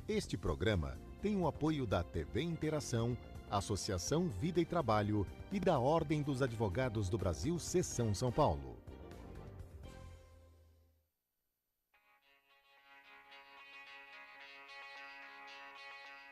Este programa tem o apoio da TV Interação, Associação Vida e Trabalho e da Ordem dos Advogados do Brasil, Seção São Paulo.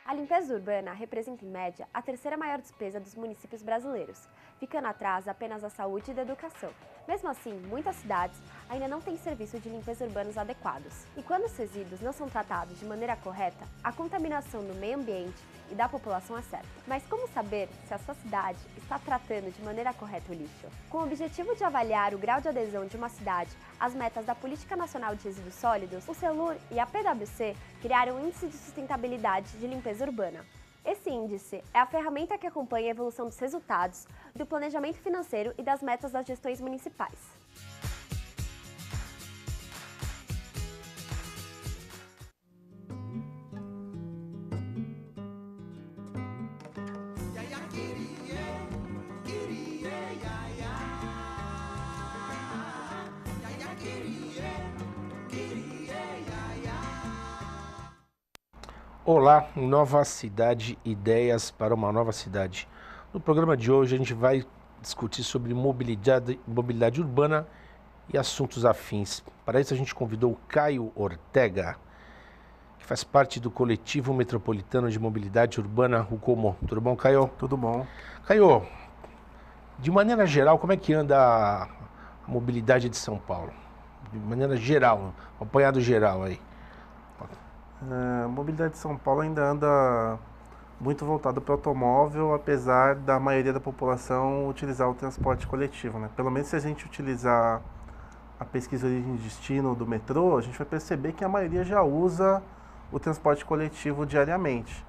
A limpeza urbana representa, em média, a terceira maior despesa dos municípios brasileiros, ficando atrás apenas da saúde e da educação. Mesmo assim, muitas cidades ainda não têm serviço de limpeza urbanos adequados. E quando os resíduos não são tratados de maneira correta, a contaminação do meio ambiente e da população é certa. Mas como saber se a sua cidade está tratando de maneira correta o lixo? Com o objetivo de avaliar o grau de adesão de uma cidade às metas da Política Nacional de Resíduos Sólidos, o CELUR e a PwC criaram o Índice de Sustentabilidade de Limpeza Urbana. Esse índice é a ferramenta que acompanha a evolução dos resultados, do planejamento financeiro e das metas das gestões municipais. Olá, Nova Cidade, ideias para uma nova cidade. No programa de hoje a gente vai discutir sobre mobilidade urbana e assuntos afins. Para isso a gente convidou o Caio Ortega, que faz parte do Coletivo Metropolitano de Mobilidade Urbana, o COMO. Tudo bom, Caio? Tudo bom. Caio, de maneira geral, como é que anda a mobilidade de São Paulo? De maneira geral, um apanhado geral aí. A mobilidade de São Paulo ainda anda muito voltada para o automóvel, apesar da maioria da população utilizar o transporte coletivo, né? Pelo menos se a gente utilizar a pesquisa origem e destino do metrô, a gente vai perceber que a maioria já usa o transporte coletivo diariamente.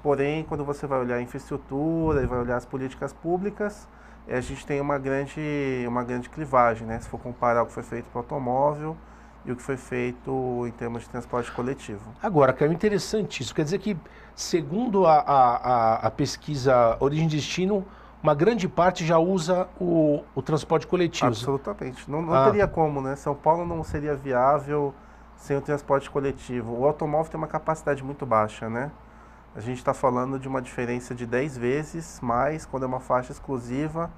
Porém, quando você vai olhar a infraestrutura e vai olhar as políticas públicas, a gente tem uma grande clivagem, né? Se for comparar o que foi feito para o automóvel e o que foi feito em termos de transporte coletivo. Agora, Caio, interessante isso. Quer dizer que, segundo a pesquisa Origem e Destino, uma grande parte já usa o transporte coletivo. Absolutamente. Não teria como, né? São Paulo não seria viável sem o transporte coletivo. O automóvel tem uma capacidade muito baixa, né? A gente está falando de uma diferença de 10 vezes mais quando é uma faixa exclusiva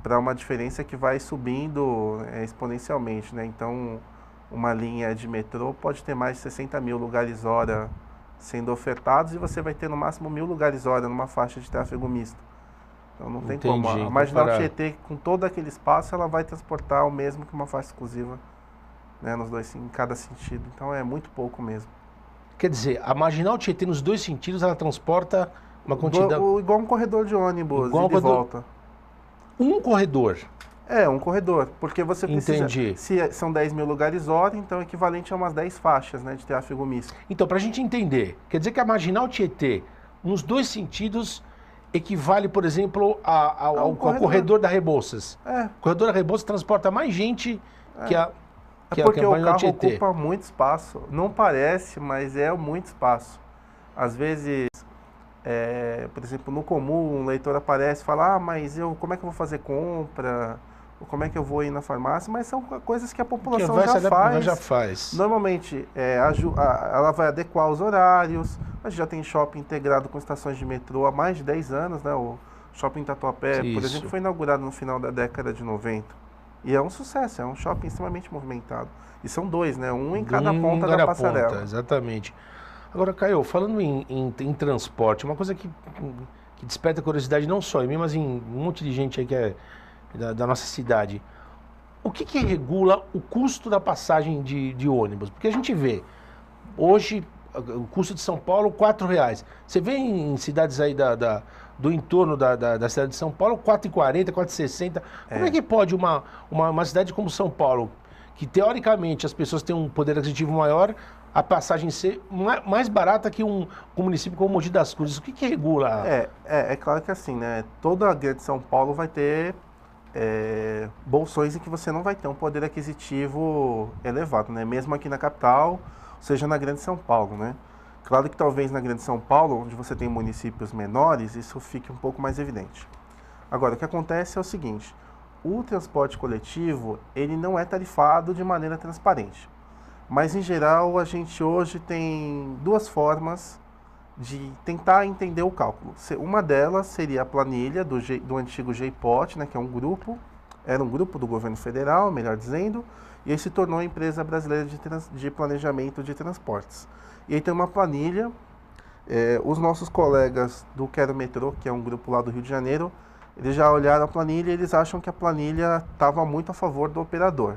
para uma diferença que vai subindo exponencialmente, né? Então, uma linha de metrô pode ter mais de 60 mil lugares hora sendo ofertados e você vai ter no máximo 1.000 lugares hora numa faixa de tráfego misto. Então não tem como. A Marginal Tietê, com todo aquele espaço, ela vai transportar o mesmo que uma faixa exclusiva, né, em cada sentido. Então é muito pouco mesmo. Quer dizer, a Marginal Tietê, nos dois sentidos, ela transporta uma quantidade... Igual um corredor de ônibus, ida e volta. Um corredor? Um corredor, porque você precisa... Entendi. Se são 10 mil lugares hora, então é equivalente a umas 10 faixas, né, de tráfego misto. Então, para a gente entender, quer dizer que a Marginal Tietê, nos dois sentidos, equivale, por exemplo, ao corredor da Rebouças. O corredor da Rebouças transporta mais gente que a porque o Marginal carro Tietê ocupa muito espaço. Não parece, mas é muito espaço. Às vezes, por exemplo, no comum, um leitor aparece e fala, mas como é que eu vou fazer compra? Como é que eu vou ir na farmácia? Mas são coisas que a população já faz. Normalmente, ela vai adequar os horários. A gente já tem shopping integrado com estações de metrô há mais de 10 anos, né? O shopping Tatuapé, por exemplo, foi inaugurado no final da década de 90. E é um sucesso, é um shopping extremamente movimentado. E são dois, né? Um em cada ponta da passarela. Exatamente. Agora, Caio, falando em transporte, uma coisa que desperta curiosidade não só em mim, mas em um monte de gente aí que é da nossa cidade. O que regula o custo da passagem de ônibus? Porque a gente vê, hoje, o custo de São Paulo, R$4. Você vê em cidades aí do entorno da cidade de São Paulo, R$4,40, R$4,60. Como é que pode uma cidade como São Paulo, que teoricamente as pessoas têm um poder aquisitivo maior, a passagem ser mais barata que um município como Mogi das Cruzes? O que regula? É claro que assim, né? Toda a grande São Paulo vai ter bolsões em que você não vai ter um poder aquisitivo elevado, né? Mesmo aqui na capital, seja na grande São Paulo, né? Claro que talvez na grande São Paulo, onde você tem municípios menores, isso fique um pouco mais evidente. Agora, o que acontece é o seguinte, o transporte coletivo, ele não é tarifado de maneira transparente. Mas, em geral, a gente hoje tem duas formas de tentar entender o cálculo. Uma delas seria a planilha do antigo GPOT, né, que é era um grupo do governo federal, melhor dizendo, e aí se tornou a Empresa Brasileira de Planejamento de Transportes. E aí tem uma planilha, os nossos colegas do Quero Metrô, que é um grupo lá do Rio de Janeiro, eles já olharam a planilha e eles acham que a planilha estava muito a favor do operador.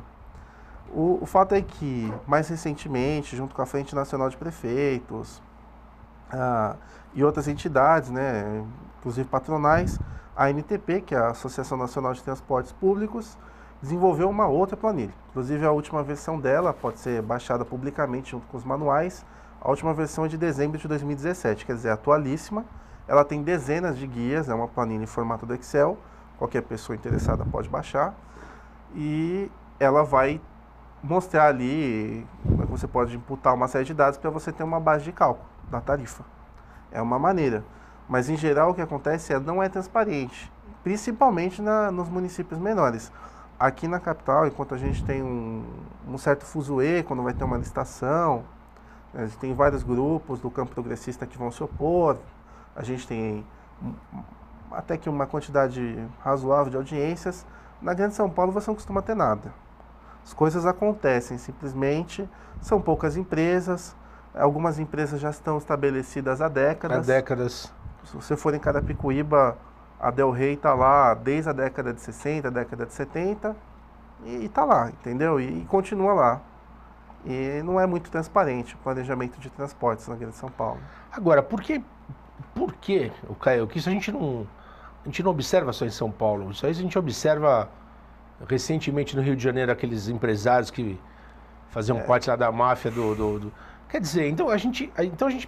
O fato é que, mais recentemente, junto com a Frente Nacional de Prefeitos e outras entidades, né, inclusive patronais, a ANTP, que é a Associação Nacional de Transportes Públicos, desenvolveu uma outra planilha. Inclusive, a última versão dela pode ser baixada publicamente junto com os manuais. A última versão é de dezembro de 2017, quer dizer, atualíssima. Ela tem dezenas de guias, é uma planilha em formato do Excel, qualquer pessoa interessada pode baixar. E ela vai mostrar ali, você pode imputar uma série de dados para você ter uma base de cálculo da tarifa. É uma maneira. Mas, em geral, o que acontece não é transparente, principalmente nos municípios menores. Aqui na capital, enquanto a gente tem um certo fuzuê, quando vai ter uma licitação, a gente tem vários grupos do campo progressista que vão se opor, a gente tem até que uma quantidade razoável de audiências. Na Grande São Paulo você não costuma ter nada. As coisas acontecem, simplesmente são poucas empresas, algumas empresas já estão estabelecidas há décadas. Há décadas. Se você for em Carapicuíba, a Del Rey está lá desde a década de 60, a década de 70, e está lá, entendeu? E continua lá. E não é muito transparente o planejamento de transportes na Grande São Paulo. Agora, por que Caio, que isso a gente não observa só em São Paulo, isso aí a gente observa recentemente no Rio de Janeiro, aqueles empresários que faziam parte lá da máfia Quer dizer, então a gente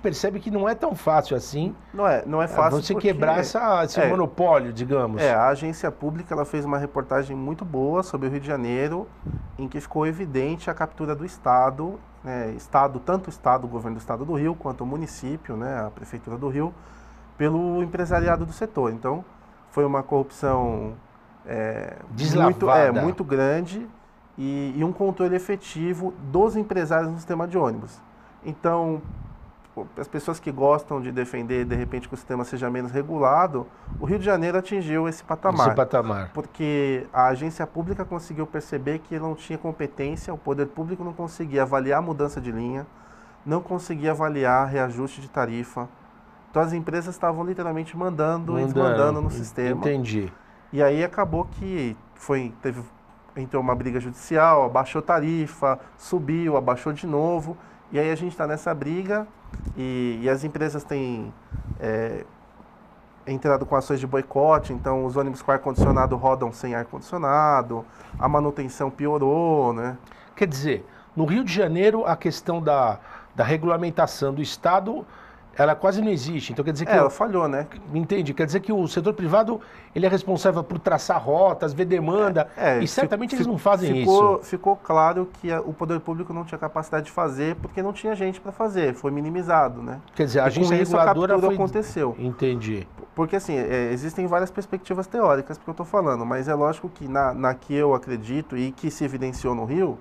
percebe que não é tão fácil assim. Não é fácil você quebrar esse monopólio, digamos. A agência pública ela fez uma reportagem muito boa sobre o Rio de Janeiro, em que ficou evidente a captura do Estado, né, tanto o Estado, o governo do Estado do Rio, quanto o município, né, a Prefeitura do Rio, pelo empresariado do setor. Então, foi uma corrupção muito grande e um controle efetivo dos empresários no sistema de ônibus. Então, as pessoas que gostam de defender, de repente, que o sistema seja menos regulado, o Rio de Janeiro atingiu esse patamar. Porque a agência pública conseguiu perceber que não tinha competência, o poder público não conseguia avaliar a mudança de linha, não conseguia avaliar reajuste de tarifa. Então, as empresas estavam literalmente mandando e desmandando no sistema. Entendi. E aí acabou que entrou uma briga judicial, abaixou tarifa, subiu, abaixou de novo. E aí a gente está nessa briga e as empresas têm entrado com ações de boicote, então os ônibus com ar-condicionado rodam sem ar-condicionado, a manutenção piorou, né? Quer dizer, no Rio de Janeiro a questão da regulamentação do Estado, ela quase não existe. Então quer dizer que ela falhou, né? Entende? Quer dizer que o setor privado ele é responsável por traçar rotas, ver demanda, e certamente eles não fazem isso. Ficou claro que o poder público não tinha capacidade de fazer porque não tinha gente para fazer, foi minimizado, né? Quer dizer, a agência reguladora aconteceu. Entendi. Porque assim, existem várias perspectivas teóricas porque eu estou falando, mas é lógico que na que eu acredito e que se evidenciou no Rio,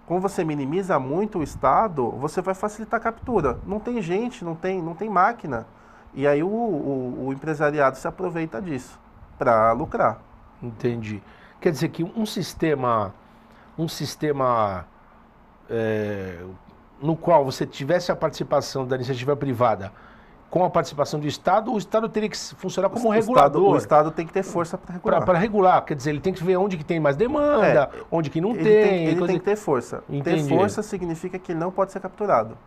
quando você minimiza muito o Estado, você vai facilitar a captura. Não tem gente, não tem máquina. E aí o empresariado se aproveita disso para lucrar. Entendi. Quer dizer que um sistema no qual você tivesse a participação da iniciativa privada com a participação do Estado, o Estado teria que funcionar como regulador. O Estado tem que ter força para regular. Para regular, quer dizer, ele tem que ver onde que tem mais demanda, onde que não tem. Ele tem que ter força. Entendi. Ter força significa que ele não pode ser capturado.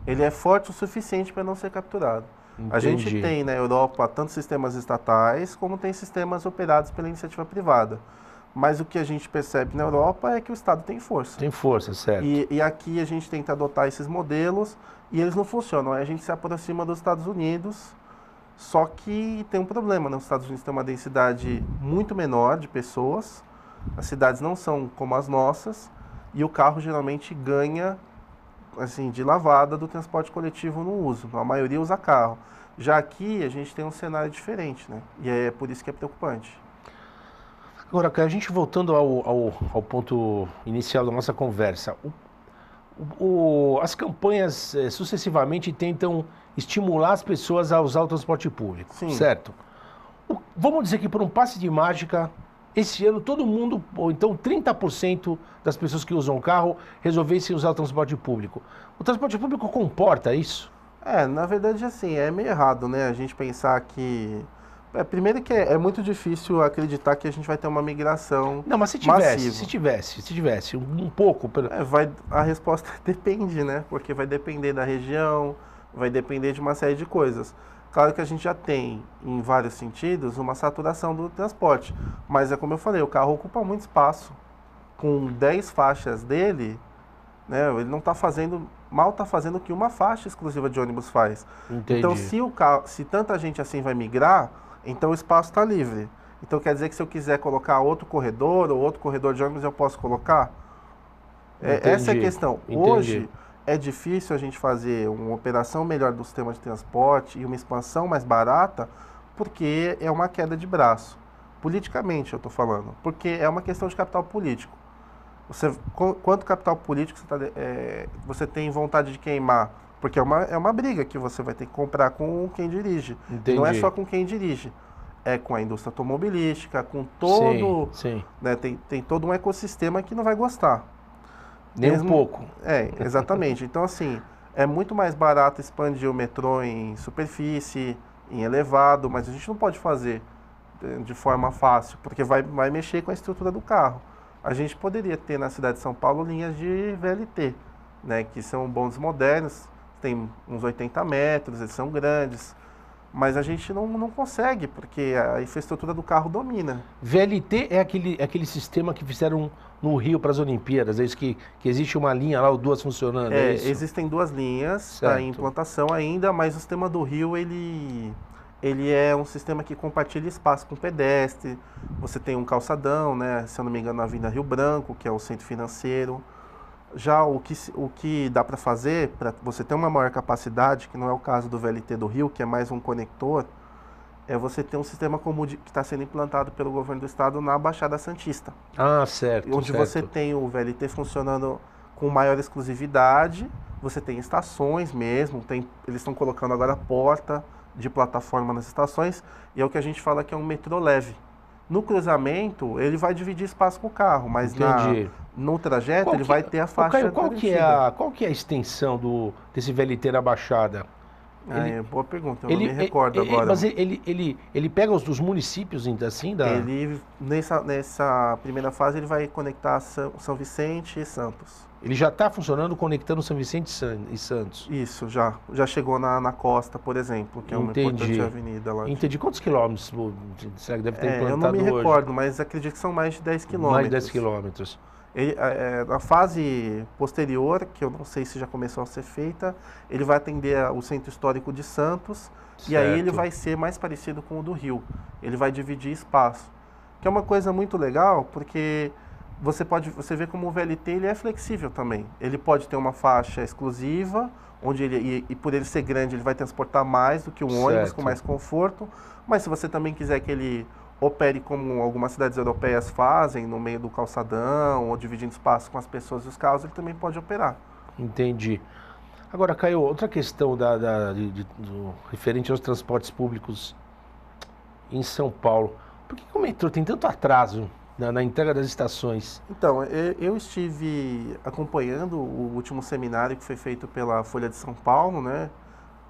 Ele é forte o suficiente para não ser capturado. Entendi. A gente tem na Europa tanto sistemas estatais como tem sistemas operados pela iniciativa privada. Mas o que a gente percebe na Europa é que o Estado tem força. Tem força, certo. E aqui a gente tenta adotar esses modelos e eles não funcionam. Aí a gente se aproxima dos Estados Unidos, só que tem um problema, né? Os Estados Unidos têm uma densidade muito menor de pessoas, as cidades não são como as nossas, e o carro geralmente ganha assim, de lavada do transporte coletivo no uso. A maioria usa carro. Já aqui a gente tem um cenário diferente, né? E é por isso que é preocupante. Agora, a gente voltando ao ponto inicial da nossa conversa, as campanhas sucessivamente tentam estimular as pessoas a usar o transporte público, Sim. certo? Vamos dizer que por um passe de mágica, esse ano todo mundo, ou então 30% das pessoas que usam o carro resolvessem usar o transporte público. O transporte público comporta isso? Na verdade, assim, é meio errado, né? A gente pensar que... primeiro que é muito difícil acreditar que a gente vai ter uma migração Não, mas se tivesse um pouco... a resposta depende, né? Porque vai depender da região, vai depender de uma série de coisas. Claro que a gente já tem, em vários sentidos, uma saturação do transporte. Mas é como eu falei, o carro ocupa muito espaço. Com 10 faixas dele, né, ele não está fazendo... Mal está fazendo o que uma faixa exclusiva de ônibus faz. Entendi. Então, se tanta gente assim vai migrar, então o espaço está livre. Então, quer dizer que se eu quiser colocar outro corredor ou outro corredor de ônibus, eu posso colocar? Essa é a questão. Entendi. Hoje, é difícil a gente fazer uma operação melhor do sistema de transporte e uma expansão mais barata, porque é uma queda de braço. Politicamente, eu estou falando. Porque é uma questão de capital político. Quanto capital político você tem vontade de queimar? Porque é uma briga que você vai ter que comprar com quem dirige. Entendi. Não é só com quem dirige. É com a indústria automobilística, com todo... Sim. Né, tem todo um ecossistema que não vai gostar. Nem um pouco. Exatamente. Então, assim, é muito mais barato expandir o metrô em superfície, em elevado, mas a gente não pode fazer de forma fácil, porque vai mexer com a estrutura do carro. A gente poderia ter na cidade de São Paulo linhas de VLT, né, que são bondes modernos, tem uns 80 metros, eles são grandes, mas a gente não consegue, porque a infraestrutura do carro domina. VLT é aquele sistema que fizeram no Rio para as Olimpíadas, é isso que existe uma linha lá ou duas funcionando, é isso? Existem duas linhas, está em implantação ainda, mas o sistema do Rio, ele é um sistema que compartilha espaço com pedestre. Você tem um calçadão, né, se eu não me engano, na Avenida Rio Branco, que é o centro financeiro. Já o que dá para fazer, para você ter uma maior capacidade, que não é o caso do VLT do Rio, que é mais um conector, é você ter um sistema como que está sendo implantado pelo governo do estado na Baixada Santista. Ah, certo. Onde você tem o VLT funcionando com maior exclusividade, você tem estações mesmo, eles estão colocando agora porta de plataforma nas estações, e é o que a gente fala que é um metrô leve. No cruzamento, ele vai dividir espaço com o carro, mas no trajeto ele vai ter a faixa. Caio, qual que é a extensão desse VLT na Baixada? Boa pergunta, eu não me recordo agora. Mas ele pega os dos municípios assim? Ele, nessa primeira fase, ele vai conectar São Vicente e Santos. Ele já está funcionando conectando São Vicente e Santos? Isso, já chegou na Costa, por exemplo, que é uma importante avenida lá. Entendi. Quantos quilômetros será que deve ter implantado hoje? Eu não me recordo, mas acredito que são mais de 10 quilômetros. Mais de 10 quilômetros. Na fase posterior, que eu não sei se já começou a ser feita, ele vai atender o Centro Histórico de Santos, certo. E aí ele vai ser mais parecido com o do Rio. Ele vai dividir espaço, que é uma coisa muito legal, porque você vê como o VLT ele é flexível também. Ele pode ter uma faixa exclusiva, onde e por ele ser grande, ele vai transportar mais do que um ônibus, com mais conforto. Mas se você também quiser que ele opere como algumas cidades europeias fazem, no meio do calçadão, ou dividindo espaço com as pessoas e os carros, ele também pode operar. Entendi. Agora, Caio, outra questão do referente aos transportes públicos em São Paulo. Por que o metrô tem tanto atraso na entrega das estações? Então, eu estive acompanhando o último seminário que foi feito pela Folha de São Paulo, né?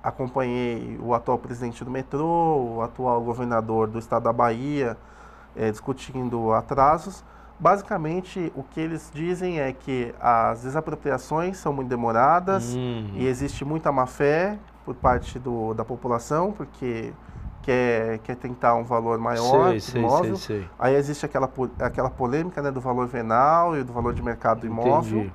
Acompanhei o atual presidente do metrô, o atual governador do estado da Bahia, discutindo atrasos. Basicamente, o que eles dizem é que as desapropriações são muito demoradas e existe muita má-fé por parte da população, porque quer tentar um valor maior do imóvel. Sei. Aí existe aquela polêmica, né, do valor venal e do valor de mercado do imóvel. Entendi.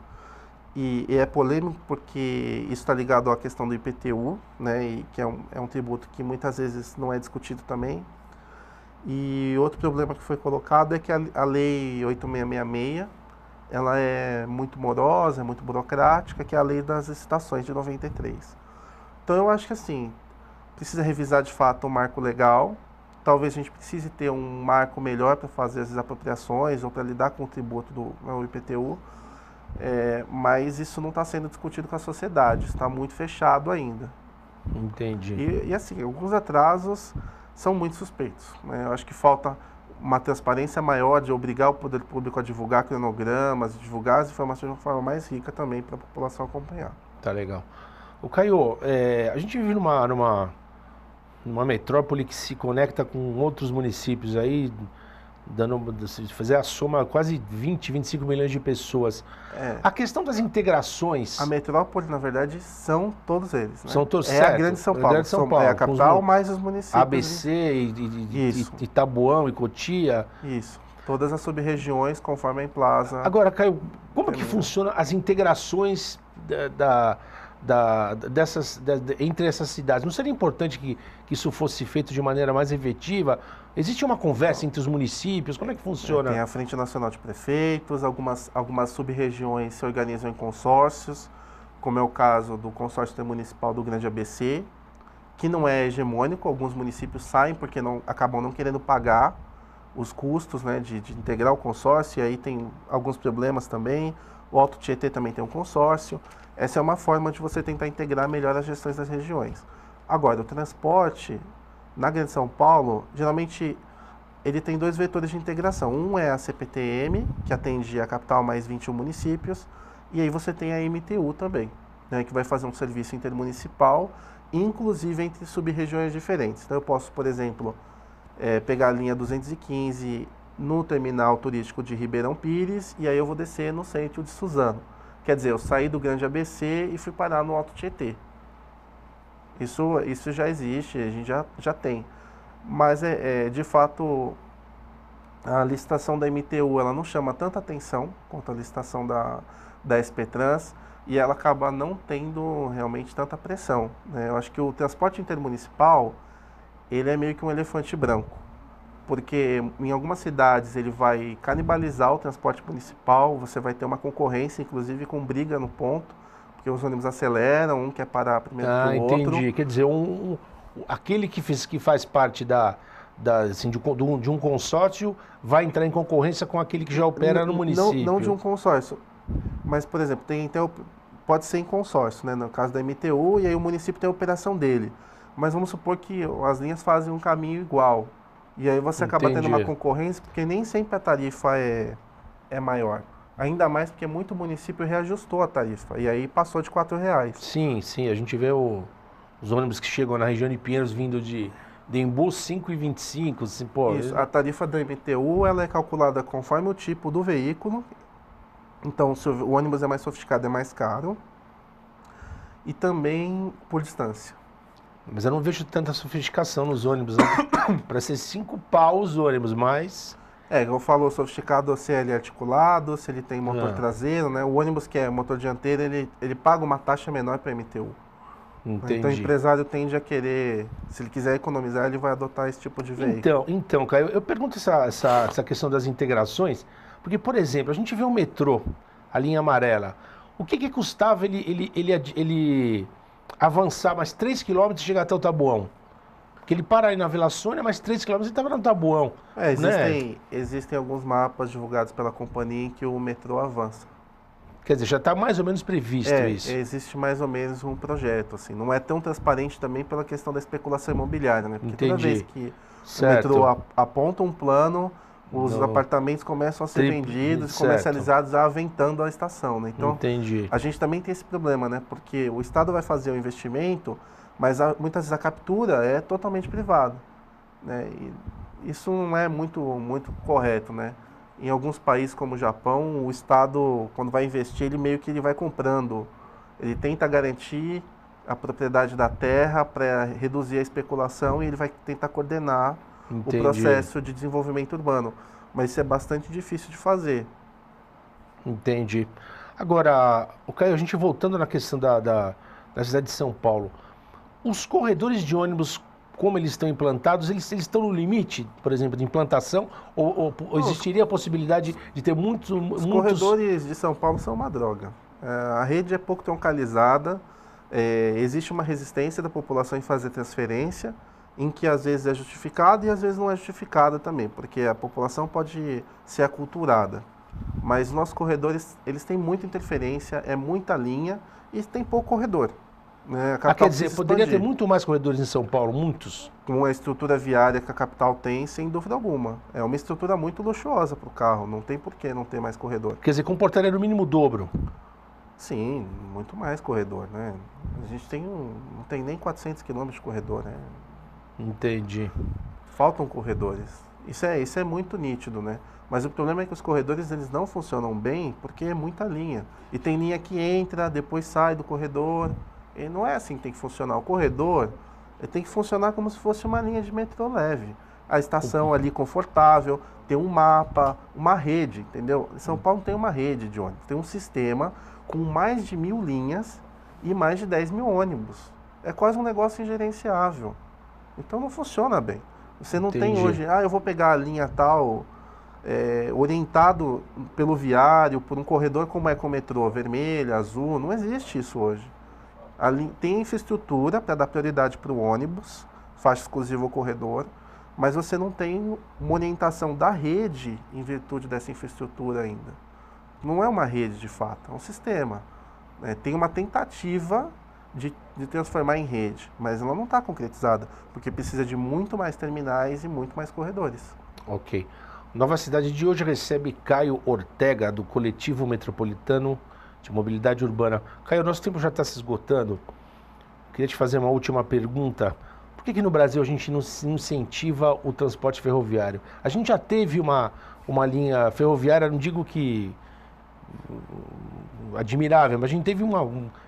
E é polêmico porque isso está ligado à questão do IPTU, né, e que é um tributo que muitas vezes não é discutido também. E outro problema que foi colocado é que a Lei 8666, ela é muito morosa, é muito burocrática, que é a Lei das Licitações de 93. Então eu acho que assim, precisa revisar de fato o marco legal. Talvez a gente precise ter um marco melhor para fazer as desapropriações ou para lidar com o tributo do IPTU. mas isso não está sendo discutido com a sociedade, está muito fechado ainda. Entendi. E assim, alguns atrasos são muito suspeitos, né? Eu acho que falta uma transparência maior de obrigar o poder público a divulgar cronogramas, divulgar as informações de uma forma mais rica também para a população acompanhar. Tá legal. O Caio, a gente vive numa metrópole que se conecta com outros municípios aí, fazer a soma quase 20, 25 milhões de pessoas. A questão das integrações... A metrópole, na verdade, são todos eles, né? São todos, É certo. a grande São Paulo. A grande São Paulo, é a capital, mais os municípios. ABC, e Itabuão e Cotia. Isso. Todas as sub-regiões, conforme a Emplaza. Agora, Caio, como que funciona as integrações entre essas cidades? Não seria importante que isso fosse feito de maneira mais efetiva? Existe uma conversa entre os municípios? Como é que funciona? Tem a Frente Nacional de Prefeitos, algumas sub-regiões se organizam em consórcios, como é o caso do consórcio intermunicipal do Grande ABC, que não é hegemônico, alguns municípios saem porque acabam não querendo pagar os custos, né, de integrar o consórcio, e aí tem alguns problemas também. O Alto Tietê também tem um consórcio. Essa é uma forma de você tentar integrar melhor as gestões das regiões. Agora, o transporte, na Grande São Paulo, geralmente ele tem dois vetores de integração. Um é a CPTM, que atende a capital mais 21 municípios, e aí você tem a MTU também, né, que vai fazer um serviço intermunicipal, inclusive entre sub-regiões diferentes. Então eu posso, por exemplo, pegar a linha 215 no terminal turístico de Ribeirão Pires, e aí eu vou descer no centro de Suzano. Quer dizer, eu saí do Grande ABC e fui parar no Alto Tietê. Isso já existe, a gente já tem. Mas, de fato, a licitação da MTU ela não chama tanta atenção quanto a licitação da SP Trans, e ela acaba não tendo realmente tanta pressão, né? Eu acho que o transporte intermunicipal ele é meio que um elefante branco, porque em algumas cidades ele vai canibalizar o transporte municipal, você vai ter uma concorrência, inclusive com briga no ponto, porque os ônibus aceleram, um quer parar primeiro que o outro. Entendi. Quer dizer, aquele que faz parte de um consórcio vai entrar em concorrência com aquele que já opera no município. Não de um consórcio, mas, por exemplo, pode ser em consórcio, né, no caso da MTU, e aí o município tem a operação dele. Mas vamos supor que as linhas fazem um caminho igual. E aí você acaba tendo uma concorrência, porque nem sempre a tarifa é maior. Ainda mais porque muito município reajustou a tarifa, e aí passou de R$4. Sim, a gente vê os ônibus que chegam na região de Pinheiros vindo de Embu, 5,25. Assim, Isso, a tarifa da MTU ela é calculada conforme o tipo do veículo. Então, se o ônibus é mais sofisticado, é mais caro. E também por distância. Mas eu não vejo tanta sofisticação nos ônibus, né? Para ser 5 pau os ônibus, mas... Eu falo sofisticado se ele é articulado, se ele tem motor traseiro, né? O ônibus que é motor dianteiro, ele paga uma taxa menor para a MTU. Entendi. Então o empresário tende a querer, se ele quiser economizar, ele vai adotar esse tipo de veículo. Então, Caio, eu pergunto essa questão das integrações, porque, por exemplo, a gente vê o metrô, a linha amarela. O que custava ele avançar mais 3 km e chegar até o Taboão? Porque ele para aí na Vila Sônia, mais 3 km e estava no Taboão. Existem alguns mapas divulgados pela companhia em que o metrô avança. Quer dizer, já está mais ou menos previsto isso. Existe mais ou menos um projeto, assim. Não é tão transparente também pela questão da especulação imobiliária, né? Porque toda vez que o metrô aponta um plano, os apartamentos começam a ser vendidos, comercializados, aventando a estação, né? Então, a gente também tem esse problema, né? Porque o Estado vai fazer o investimento, mas muitas vezes a captura é totalmente privada, né? E isso não é muito correto, né? Em alguns países como o Japão, o Estado, quando vai investir, ele vai comprando. Ele tenta garantir a propriedade da terra para reduzir a especulação e ele vai tentar coordenar o processo de desenvolvimento urbano. Mas isso é bastante difícil de fazer. Entendi. Agora, Caio, a gente voltando na questão da cidade de São Paulo, os corredores de ônibus, como eles estão implantados, eles estão no limite, por exemplo, de implantação? Ou existiria a possibilidade de ter muitos... Os corredores de São Paulo são uma droga. A rede é pouco troncalizada, existe uma resistência da população em fazer transferência, em que às vezes é justificada e às vezes não é justificada também, porque a população pode ser aculturada. Mas nossos corredores, eles têm muita interferência, é muita linha e tem pouco corredor. Né? Quer dizer, poderia ter muito mais corredores em São Paulo, muitos? Com a estrutura viária que a capital tem, sem dúvida alguma. É uma estrutura muito luxuosa para o carro, não tem por que não ter mais corredor. Quer dizer, comportaria no mínimo o dobro? Sim, muito mais corredor, né? A gente não tem nem 400 quilômetros de corredor, né? Entendi. Faltam corredores. Isso é muito nítido, né? Mas o problema é que os corredores eles não funcionam bem porque é muita linha. E tem linha que entra, depois sai do corredor. E não é assim que tem que funcionar. O corredor ele tem que funcionar como se fosse uma linha de metrô leve. A estação ali confortável, tem um mapa, uma rede, entendeu? São Paulo tem uma rede de ônibus, tem um sistema com mais de 1.000 linhas e mais de 10 mil ônibus. É quase um negócio ingerenciável. Então não funciona bem. Você não tem hoje, eu vou pegar a linha tal, orientado pelo viário, por um corredor como é com o metrô, vermelho, azul, não existe isso hoje. Tem infraestrutura para dar prioridade para o ônibus, faixa exclusiva ao corredor, mas você não tem uma orientação da rede em virtude dessa infraestrutura ainda. Não é uma rede de fato, é um sistema. Tem uma tentativa de transformar em rede, mas ela não está concretizada, porque precisa de muito mais terminais e muito mais corredores. Ok. Nova Cidade de hoje recebe Caio Ortega, do Coletivo Metropolitano de Mobilidade Urbana. Caio, nosso tempo já está se esgotando. Queria te fazer uma última pergunta. Por que no Brasil a gente não incentiva o transporte ferroviário? A gente já teve uma linha ferroviária, não digo que admirável, mas a gente teve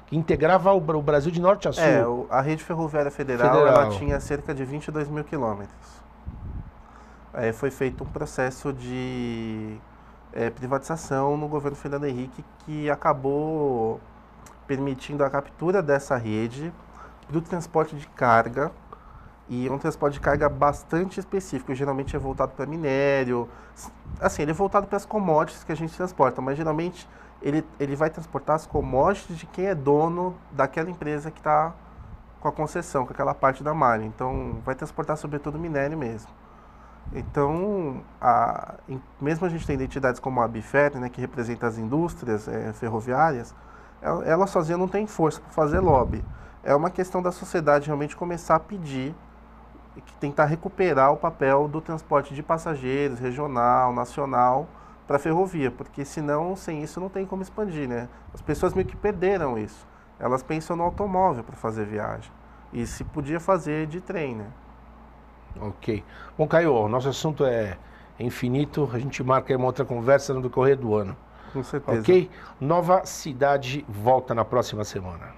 que integrava o Brasil de norte a sul. A rede ferroviária federal. Ela tinha cerca de 22 mil quilômetros. Foi feito um processo de privatização no governo Fernando Henrique que acabou permitindo a captura dessa rede para o transporte de carga, e é um transporte de carga bastante específico, geralmente é voltado para minério, assim, ele é voltado para as commodities que a gente transporta, mas geralmente ele vai transportar as commodities de quem é dono daquela empresa que está com a concessão, com aquela parte da malha, então vai transportar sobretudo minério mesmo. Então, mesmo a gente tem entidades como a ABIFER, né, que representa as indústrias ferroviárias, ela sozinha não tem força para fazer lobby. É uma questão da sociedade realmente começar a pedir, tentar recuperar o papel do transporte de passageiros, regional, nacional, para a ferrovia, porque senão, sem isso, não tem como expandir, né? As pessoas meio que perderam isso. Elas pensam no automóvel para fazer viagem. E se podia fazer de trem, né? Ok. Bom, Caio, nosso assunto é infinito. A gente marca uma outra conversa no decorrer do ano. Com certeza. Ok? Nova Cidade volta na próxima semana.